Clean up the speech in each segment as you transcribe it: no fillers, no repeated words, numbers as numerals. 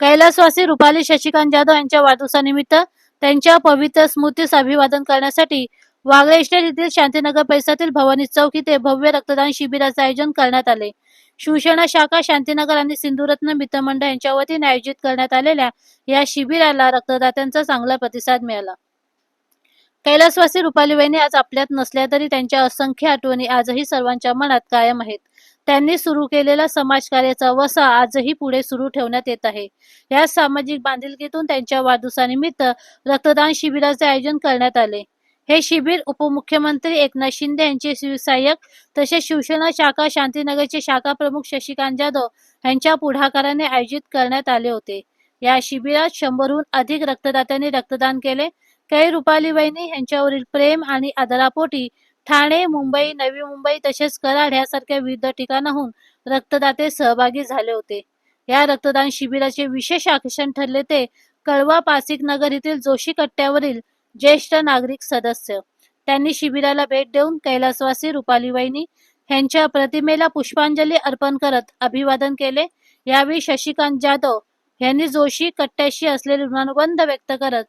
कैलासवासी रुपाली शशिकांत जाधव यांच्या वाढदिवसानिमित्त त्यांच्या पवित्र स्मृतीस अभिवादन करण्यासाठी वागळे इस्टेट येथील शांतीनगर परिसरातील भवानी चौक येथे भव्य रक्तदान शिबिराचे आयोजन करण्यात आले. शिवसेना शाखा शांतीनगर आणि सिंधुरत्न मित्रमंडळ यांच्या वतीने आयोजित करण्यात आलेल्या या शिबिराला रक्तदात्यांचा चांगला प्रतिसाद मिळाला. कैलासवासी रुपाली वहिनी आज आपल्यात नसल्या तरी त्यांच्या असंख्य आठवणी आजही सर्वांच्या मनात कायम आहेत. त्यांनी सुरू केलेला समाजकार्याचा वसा आजही पुढे सुरू ठेवण्यात येत आहे. या सामाजिक बांधिलकीतून त्यांच्या वाढदिवसानिमित्त रक्तदान शिबिराचे आयोजन करण्यात आले. हे शिबिर उपमुख्यमंत्री एकनाथ शिंदे यांचे सहाय्यक तसेच शिवसेना शाखा शांतीनगरचे शाखा प्रमुख शशिकांत जाधव यांच्या पुढाकाराने आयोजित करण्यात आले होते. या शिबिरात 100हून अधिक रक्तदात्यांनी रक्तदान केले. कै रुपाली वहिनी यांच्यावरील प्रेम आणि आदरापोटी ठाणे, मुंबई, नवी मुंबई तसेच कराड यासारख्या विविध ठिकाणाहून रक्तदाते सहभागी झाले होते. या रक्तदान शिबिराचे विशेष आकर्षण ठरले ते कळवा पासिक नगर येथील जोशी कट्ट्यावरील ज्येष्ठ नागरिक सदस्य. त्यांनी शिबिराला भेट देऊन कैलासवासी रुपाली वहिनी यांच्या प्रतिमेला पुष्पांजली अर्पण करत अभिवादन केले. यावेळी शशिकांत जाधव यांनी जोशी कट्ट्याशी असलेले ऋणानुबंध व्यक्त करत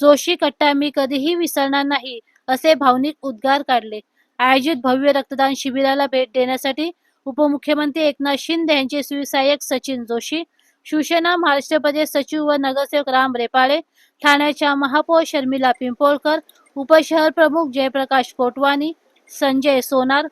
जोशी कट्टा मी कधीही विसरणार नाही असे भावनिक उद्गार काढले. आयोजित भव्य रक्तदान शिबिराला भेट देण्यासाठी उपमुख्यमंत्री एकनाथ शिंदे यांचे सहाय्यक सचिन जोशी, शिवसेना महाराष्ट्र प्रदेश सचिव व नगरसेवक राम रेपाळे, ठाण्याच्या महापौर शर्मिला पिंपोळकर, उपशहर प्रमुख जयप्रकाश कोटवानी, संजय सोनार,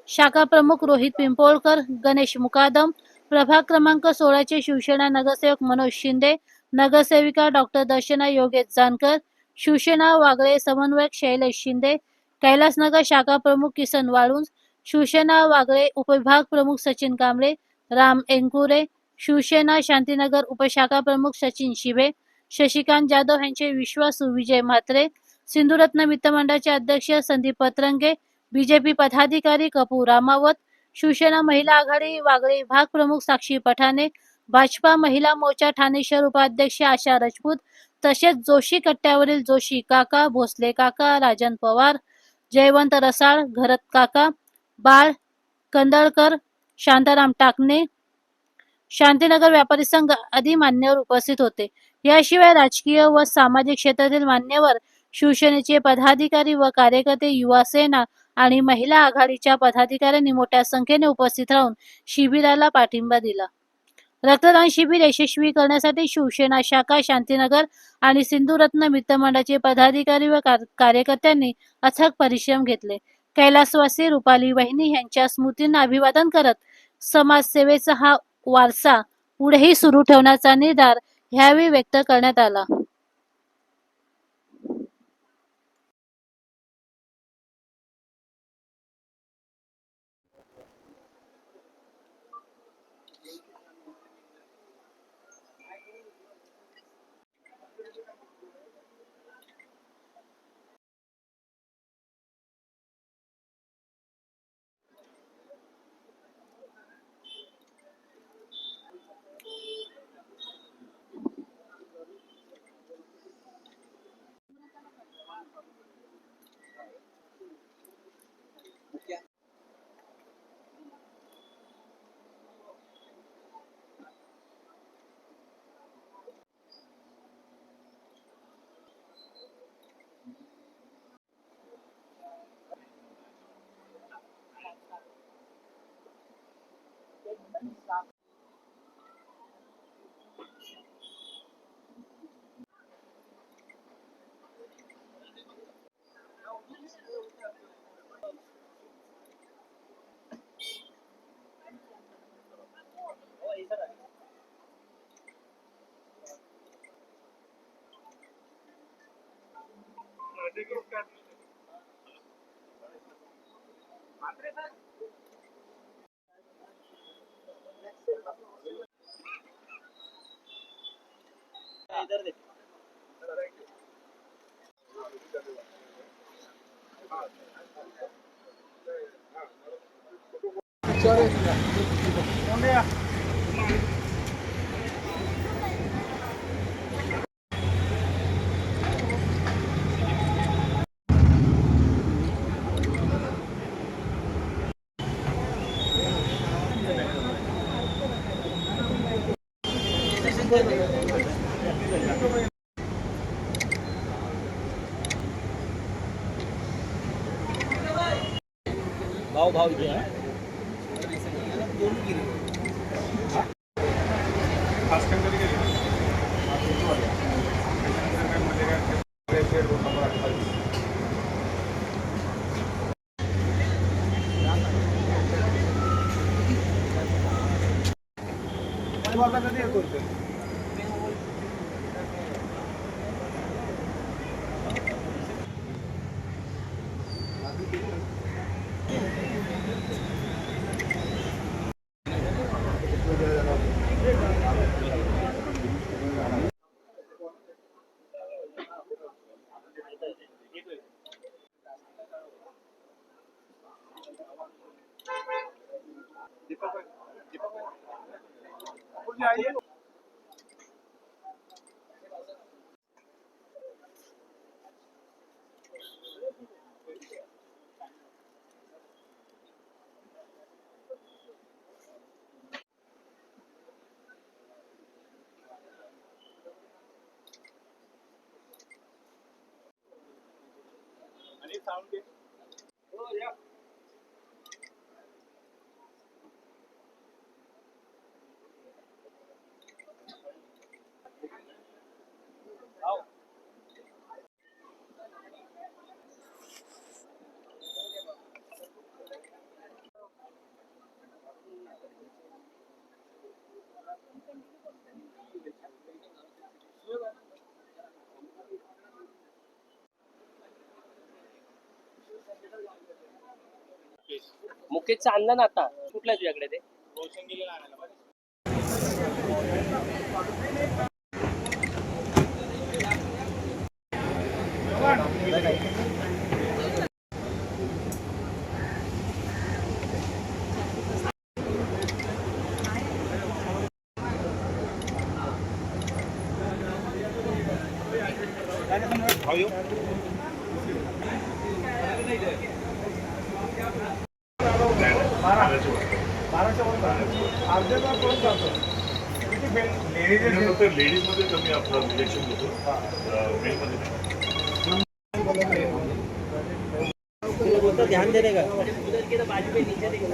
शाखा प्रमुख रोहित पिंपोळकर, गणेश मुकादम, प्रभाग क्रमांक 16 चे शिवसेना नगरसेवक मनोज शिंदे, नगरसेविका डॉक्टर दर्शना योगेश जानकर, शिवसेना वागळे समन्वयक शैलेश शिंदे, कैलासनगर शाखा प्रमुख किसन वाळुंज, शिवसेना वागळे उपविभाग प्रमुख सचिन कांबळे, राम एंकुरे, शिवसेना शांतीनगर उपशाखा प्रमुख सचिन शिबे, शशिकांत जाधव यांचे विश्वासू विजय म्हात्रे, सिंधुरत्न मित्रमंडळाचे अध्यक्ष संदीप पत्रंगे, बीजेपी पदाधिकारी कपूर रामावत, शिवसेना महिला आघाडी वागळे विभाग प्रमुख साक्षी पठाणे, भाजपा महिला मोर्चा ठाणे शहर उपाध्यक्ष आशा राजपूत तसेच जोशी कट्ट्यावरील जोशी काका, भोसले काका, राजन पवार, जयवंत रसाळ, घरत काका, बाळ कंदळकर, शांताराम टाकणे, शांतीनगर व्यापारी संघ आदी मान्यवर उपस्थित होते. याशिवाय राजकीय व सामाजिक क्षेत्रातील मान्यवर, शिवसेनेचे पदाधिकारी व कार्यकर्ते, युवा सेना आणि महिला आघाडीच्या पदाधिकाऱ्यांनी मोठ्या संख्येने उपस्थित राहून शिबिराला पाठिंबा दिला. रक्तदान शिबिर यशस्वी करण्यासाठी शिवसेना शाखा शांतीनगर आणि सिंधुरत्न मित्रमंडळाचे पदाधिकारी व कार्यकर्त्यांनी अथक परिश्रम घेतले. कैलासवासी रुपाली वहिनी यांच्या स्मृतींना अभिवादन करत समाजसेवेचा हा वारसा पुढेही सुरू ठेवण्याचा निर्धार यावेळी व्यक्त करण्यात आला. भाव भाव इथे आहे. मुकेशचं आणलं ना आता. कुठलं आहे तुझ्याकडे ते? रोशन गेलेला आणायला पाहिजे. लेडीज मध्ये कमी आपलं रिजेक्शन होतं, मेल मध्ये ध्यान देने का उधर के बाजू पे नीचे देखो.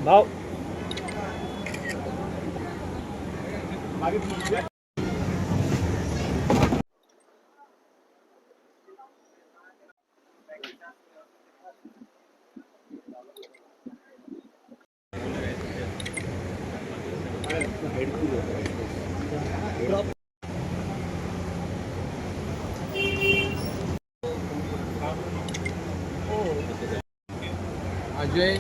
भाव अजय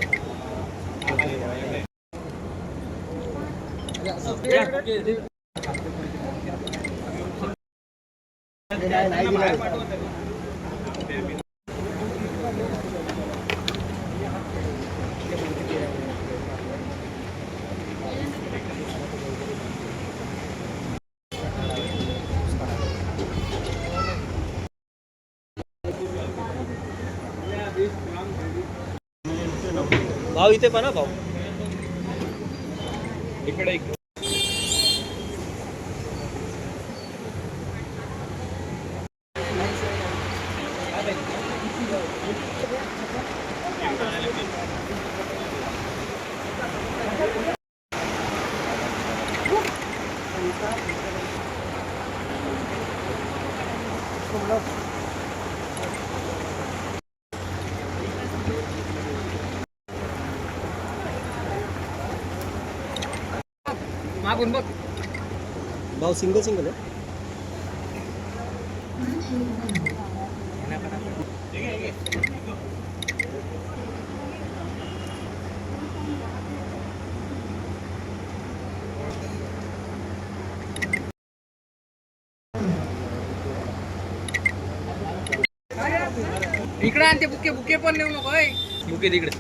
भाव इथे पण भाऊ इकडे मागून बघ. भाऊ सिंगल सिंगल आहे. इकडे आणते बुके बुके पण नेऊ नको. बुके तिकडे.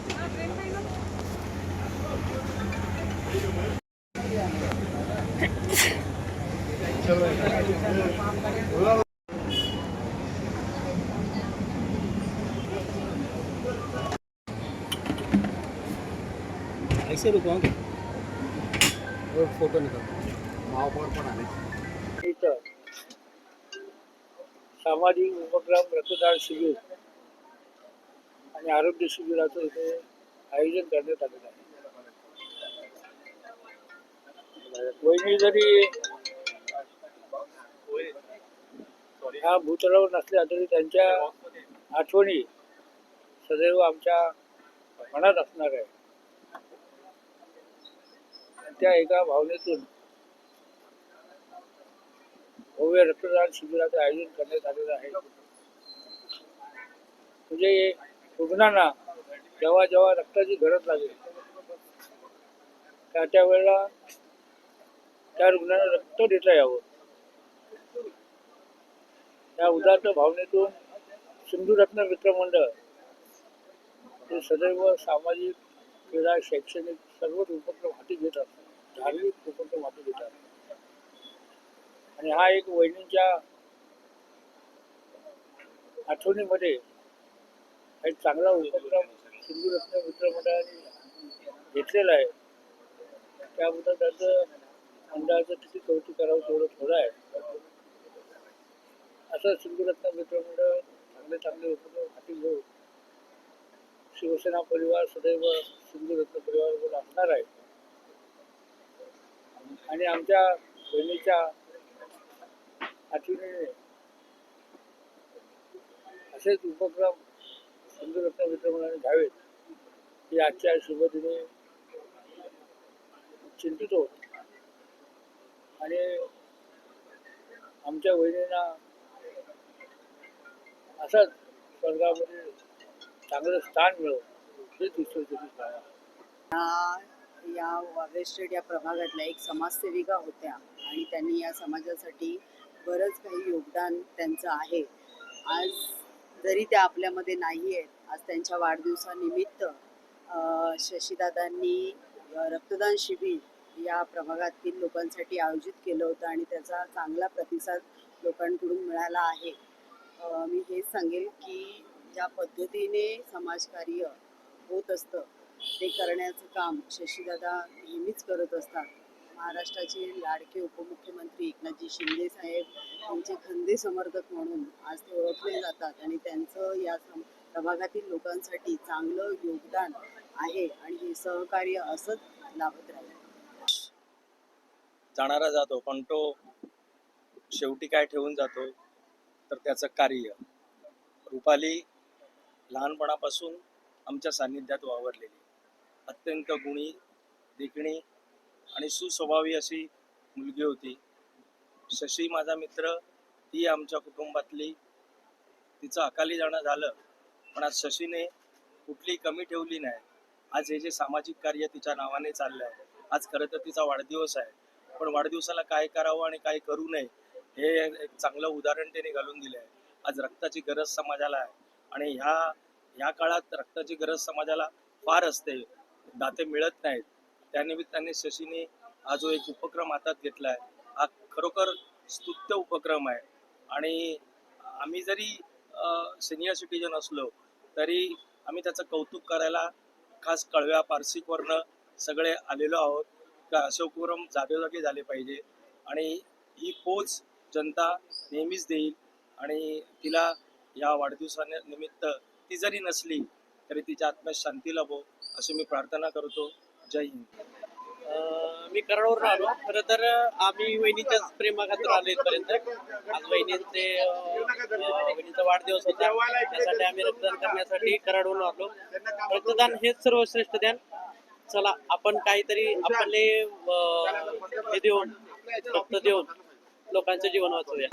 ऐसे रुको ओके. और फोटो निकाल. इथं सामाजिक उपक्रम रक्तदान शिबिर आणि आरोग्य शिबिराचं इथे आयोजन करण्यात आलेलं आहे. वहिनी जरी ह्या भूतलावर नसल्या तरी त्यांच्या आठवणी सदैव आमच्या मनात असणार आहे. त्या एका भावनेतून भव्य रक्तदान शिबिराचं आयोजन करण्यात आलेलं आहे. म्हणजे रुग्णांना जेव्हा जेव्हा रक्ताची गरज लागेल त्या वेळेला त्या रुग्णांना रक्त देता यावं या उदात्त भावनेतून सिंधुरत्न मित्रमंडळ हे सदैव सामाजिक, क्रीडा, शैक्षणिक सर्वच उपक्रम हाती घेत असतात. धार्मिक उपक्रम हाती घेतात. आणि हा एक वहिनींच्या आठवणीमध्ये एक चांगला उपक्रम सिंधुरत्न मित्रमंडळाने घेतलेला आहे. त्याबद्दल त्याचं मंडळाचं किती कौतुक करावं तेवढं थोडं आहे. असं सिंधुरत्न मित्रमंडळ चांगले चांगले उपक्रम हाती घेऊन शिवसेना परिवार सदैव सिंधुरत्न परिवारावर असणार आहे. आणि आमच्या बहिणीच्या आठवणीने असेच उपक्रम सिंधुरत्न मित्रमंडळाने घ्यावेत ही आजच्या शुभदिनी चिंतित होत. आणि आमच्या बहिणींना असंच स्वर्गामध्ये चांगलं स्थान मिळव हेच ईश्वर या वागळे स्ट्रीट या प्रभागातल्या एक समाजसेविका होत्या आणि त्यांनी या समाजासाठी बरंच काही योगदान त्यांचं आहे. आज जरी त्या आपल्यामध्ये नाही आहेत, आज त्यांच्या वाढदिवसानिमित्त शशीदादांनी रक्तदान शिबिर या प्रभागातील लोकांसाठी आयोजित केलं होतं आणि त्याचा चांगला प्रतिसाद लोकांकडून मिळाला आहे. मी हेच सांगेल की ज्या पद्धतीने समाजकार्य होत असतं ते करण्याचं काम शशीदादा नेहमीच करत असतात. महाराष्ट्राचे लाडके उपमुख्यमंत्री एकनाथजी शिंदे साहेब यांचे खंदे समर्थक म्हणून आज ते ओळखले जातात आणि त्यांचं या प्रभागातील लोकांसाठी चांगलं योगदान आहे आणि हे सहकार्य असंच लाभत राहील. जाणारा जातो पण तो शेवटी काय ठेवून जातो तर त्याचं कार्य. रुपाली लहानपणापासून आमच्या सान्निध्यात वावरलेली अत्यंत गुणी, देखणी आणि सुस्वभावी अशी मुलगी होती. शशी माझा मित्र, ती आमच्या कुटुंबातली. तिचं अकाली जाणं झालं पण आज शशीने कुठली कमी ठेवली नाही. आज हे जे सामाजिक कार्य तिच्या नावाने चाललं आहे, आज खरं तर तिचा वाढदिवस आहे पण वाढदिवसाला काय करावं आणि काय करू नये हे एक चांगलं उदाहरण त्याने घालून दिलं आहे. आज रक्ताची गरज समाजाला आहे आणि ह्या काळात रक्ताची गरज समाजाला फार असते, दाते मिळत नाहीत. त्यानिमित्ताने शशीने हा जो एक उपक्रम हातात घेतला आहे हा खरोखर स्तुत्य उपक्रम आहे. आणि आम्ही जरी सिनियर सिटीजन असलो तरी आम्ही त्याचं कौतुक करायला खास कळव्या पारसिकवरनं सगळे आलेलो आहोत का असे उपक्रम जागोजागी झाले पाहिजे आणि ही पोच जनता नेहमीच देईल. आणि तिला या वाढदिवसानिमित्त ती जरी नसली तरी तिच्या आत्म्यात शांती लाभो अशी मी प्रार्थना करतो. जय हिंद. मी कराडवरून आलो. खरं तर आम्ही वहिनीच्याच प्रेमाखातर आलो इथपर्यंत. आज वहिनीचा वाढदिवस होता, त्यासाठी आम्ही रक्तदान करण्यासाठी कराडवरून आलो. रक्तदान हेच सर्वश्रेष्ठ दान. चला आपण काहीतरी आपले हे देऊन रक्त देऊन लोकांचं जीवन वाचवूया.